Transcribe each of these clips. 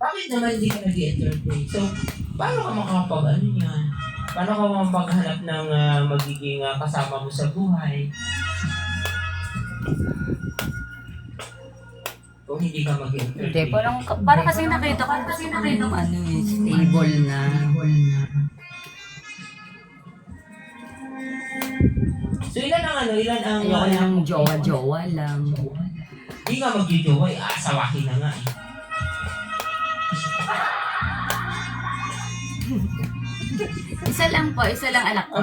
Bakit naman hindi ka nag-entertain? So, paano ka makapag-ano yan? Paano ka makapaghanap ng magiging kasama mo sa buhay? Kung hindi ka mag-entertain. Hindi, para kasi nakita ko yung ano eh, stable na. So, ilan ang Ayoko ng jowa-jowa lang. Hindi ka mag-jowa, asawakin na nga eh. Isa lang anak ko.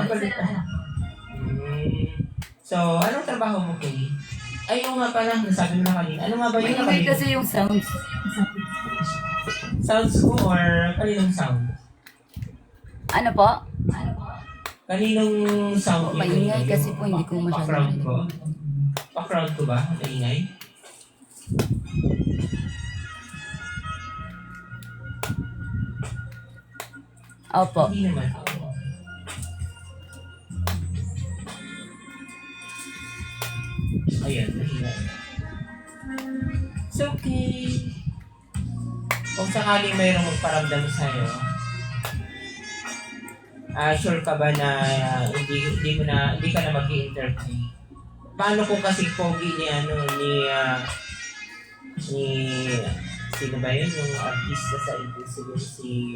So, anong trabaho mo, Kay? Ay, yung nga pala, nasabi mo na kanina. Ano nga ba yun? Maingay kasi yung sounds. Sounds ko or kaninong sound? Ano po? Kaninong sound yun? Maingay kasi po, hindi ko masyado Pa-crowd ko? Pa-crowd ko ba? Maingay? Opo. Hindi naman. Ayan, mahina. It's okay. Kung sakaling mayroong magparamdam sa'yo, sure ka ba na hindi ka na mag-i-entertain? Paano kung kasi pogi ni sino ba yun? Yung artista sa Invisible, si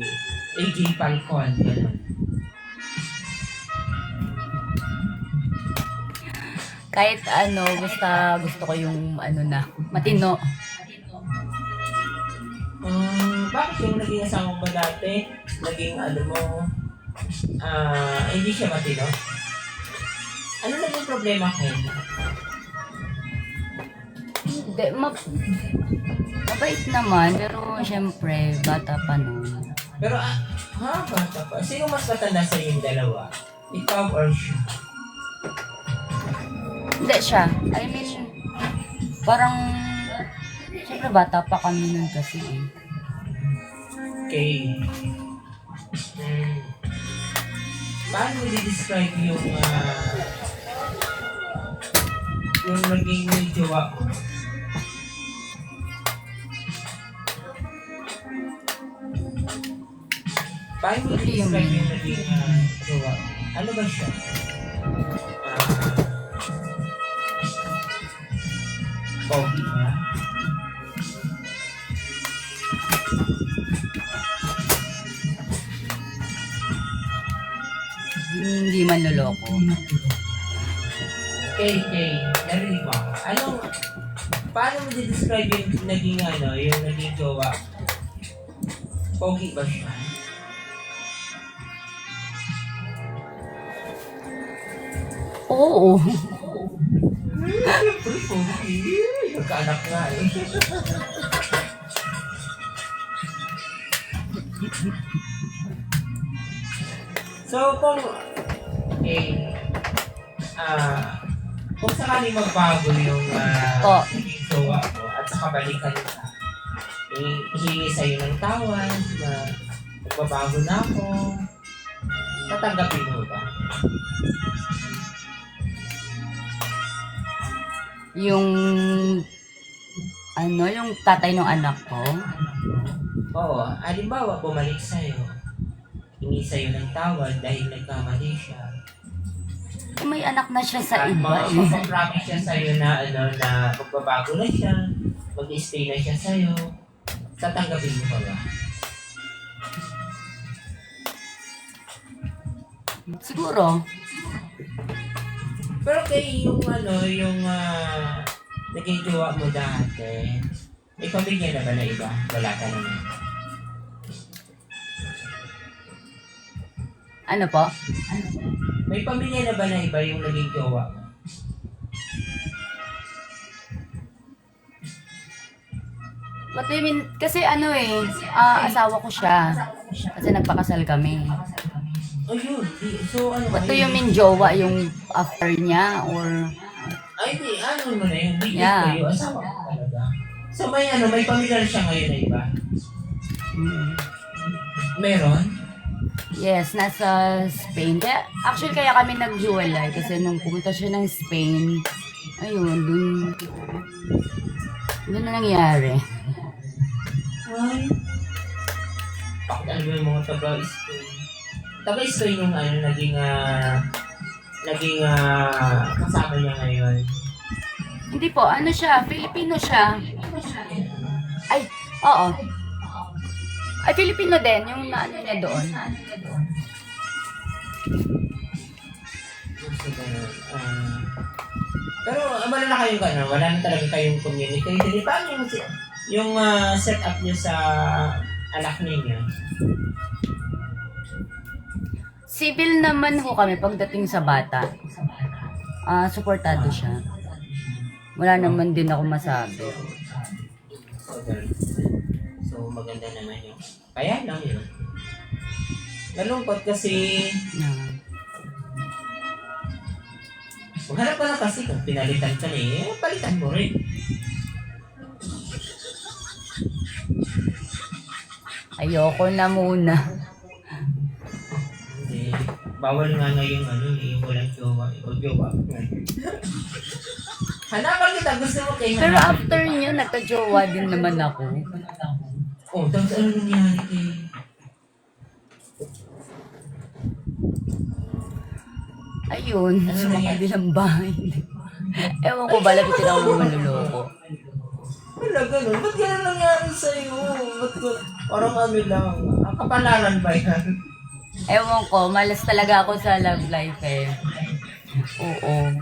AJ Falcon. Ganun. Kahit ano, basta gusto ko yung matino. Bakit yung naging asawa mo dati, naging hindi siya matino? Ano naging problema ko? Hindi, mabait naman, pero syempre, bata pa nun. Pero, bata pa. Sino mas matanda sa yung dalawa? Ikaw or siya? Hindi siya. I mean, parang, syempre bata pa kami nun kasi eh. Okay. Paano mo i-describe yung naging jowa mo? Paano mo i-describe yung naging jowa mo? Ano ba siya? Pogi ba? Hindi man loloko. Narinig mo ako. Paano mo i-describe yung naging jowa? Pogi ba siya? Oo. Siyempre, pogi. Nagkaanak nga eh. So, kung sakaling magbago yung naging jowa mo at saka balikan ka, hihingi sa'yo ng tawad na magbabago na ako, tatanggapin mo ba? Yung tatay ng anak ko. Oo, halimbawa bumalik sa'yo, hingi sa'yo ng tawad dahil nagkamali siya. May anak na siya sa iba At eh. mapapromise siya sa'yo na magbabago na siya, mag-stay na siya sa'yo, tatanggapin mo pa ba? Siguro. Pero kay yung naging jowa mo dati, may pamilya na ba na iba? Wala ka naman. Ano po? May pamilya na ba na iba yung naging jowa mo? What do you mean? Kasi asawa ko siya. Kasi nagpakasal kami. Ayun, so ano? What do you mean jowa? Yung after niya? Or... Ay, di, mo na yun? Di Yeah. kayo, asawa ko talaga. So may pamilya na siya ngayon na iba? Meron? Yes, nasa Spain. Actually, kaya kami naghiwalay. Kasi nung pumunta siya ng Spain, ayun, dun na nangyari. Ay, Bakit ano ba yung mga taga-Spain? Taga-Spain yung ano, naging kasama niya ngayon. Hindi po, ano siya, Filipino siya. Ay, oo. Ay, Filipino din, yung naano niya doon. So, ganun. Pero wala na kayong ano, wala na talaga kayong community. Paano yung setup niya sa anak niya? Civil naman ho kami pagdating sa bata. Suportado siya. Wala naman din ako masabi. So, ganun. So, maganda naman yun. Kaya lang yun. Nalungkot kasi maghanap ka na kasi kung pinalitan ka na palitan mo rin. Ayoko na muna. Hindi. Bawal nga yung yung walang jowa. O jowa. Hanapan kita. Gusto mo kayo Pero after niya, nagka-jowa din naman ako. Oh, tapos ano nangyari kay... Ayun, sa mga kabilang bahay. Ewan ko ba, lapitin ako ng manluloko. Wala ganun. Ba't ganun nangyari sa'yo? Parang ano lang. Ang kapalaran ba yan? Ewan ko, malas talaga ako sa love life eh. Oo.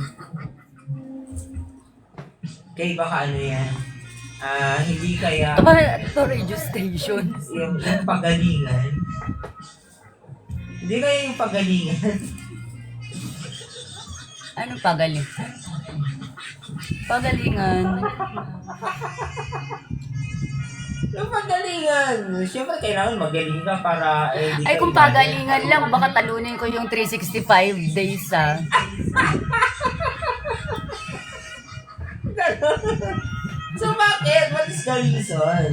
Kaya baka ano yan? Hindi kaya Ito ba ito radio station? yung pagalingan? Hindi kaya yung pagalingan? Anong pagaling? Pagalingan. Yung pagalingan! Siyempre kailangan magaling ka para... hindi Ay, ka kung ibadan. pagalingan lang, baka talunin ko yung 365 days ah. So bakit? What is the reason?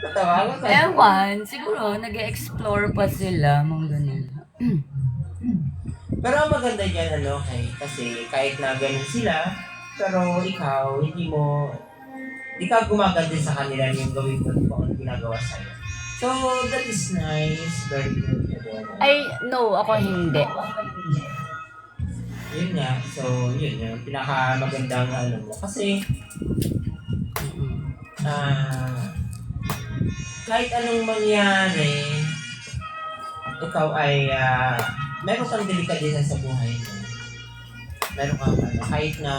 Natawa ko. Ewan, siguro nag-explore pa sila, mga ganun. Pero ang maganda dyan, kasi kahit na ganun sila, pero ikaw, hindi ka gumaganda sa kanila yung gawin ko kung ano ginagawa sa'yo. So, that is nice, very good. Ay, no, ako hindi. Yun nga, so yun yung pinakamagandang mo. Kasi, kahit anong mangyari, ikaw ay, meron kang delikadesa sa buhay mo. Meron kang kahit na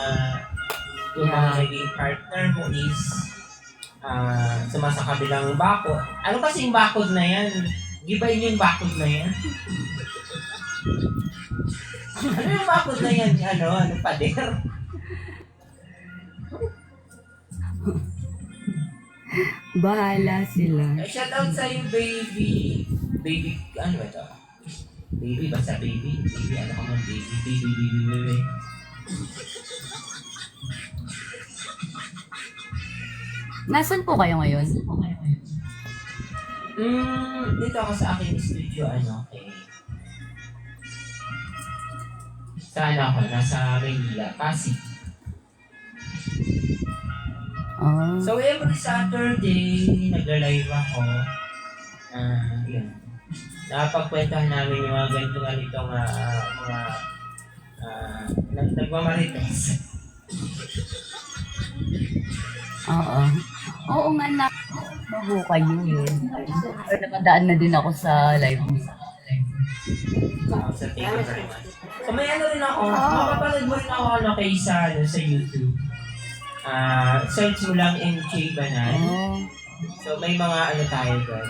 yung mga naging partner mo is sumasa kabilang bakod. Ano kasi yung bakod na yan? Gibayin yung bakod na yan? Ano yung bakod na yan? Ano pader? Bahala sila. Shout out sa'yo, baby. Baby, ano ba ito? Baby, basta baby. Baby, ano ka man, baby. Baby. Nasaan po kayo ngayon? Dito ako sa aking studio, Saan ako? Nasa Manila, Pasig. Oh. So, every Saturday, nag-live ako. Yun. Nakapagkwentahan namin yung mga ganitong nagmamarites. Oo. Oo nga na. Mabuo kayo eh. Pero namadaan na din ako sa live mo. So, thank you very much. So, may rin ako. Mapapanood mo rin ako kay sa YouTube. Search mo lang MJ Banal. Oh. So, may mga tayo doon.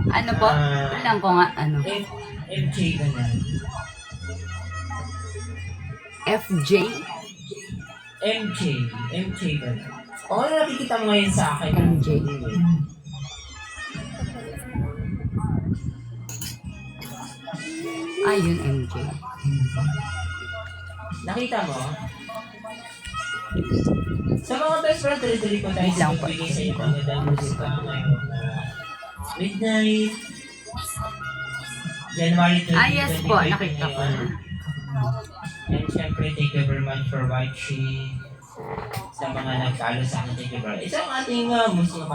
Ano po? Alam ko nga, ano? MJ Banal. FJ? MJ Banal. O, ano nakikita mo ngayon sa akin? MJ. Ayun, MJ. Nakita mo? Sa mga best friend, tuloy-tuloy ko tayo Lang po. bigay sa inyo ng magandang musika ngayon na Midnight, January 20, Yes po, nakita ko na. And syempre, thank you very much for watching. Sa mga nagkalo sa akin, thank you very much. Isang ating musika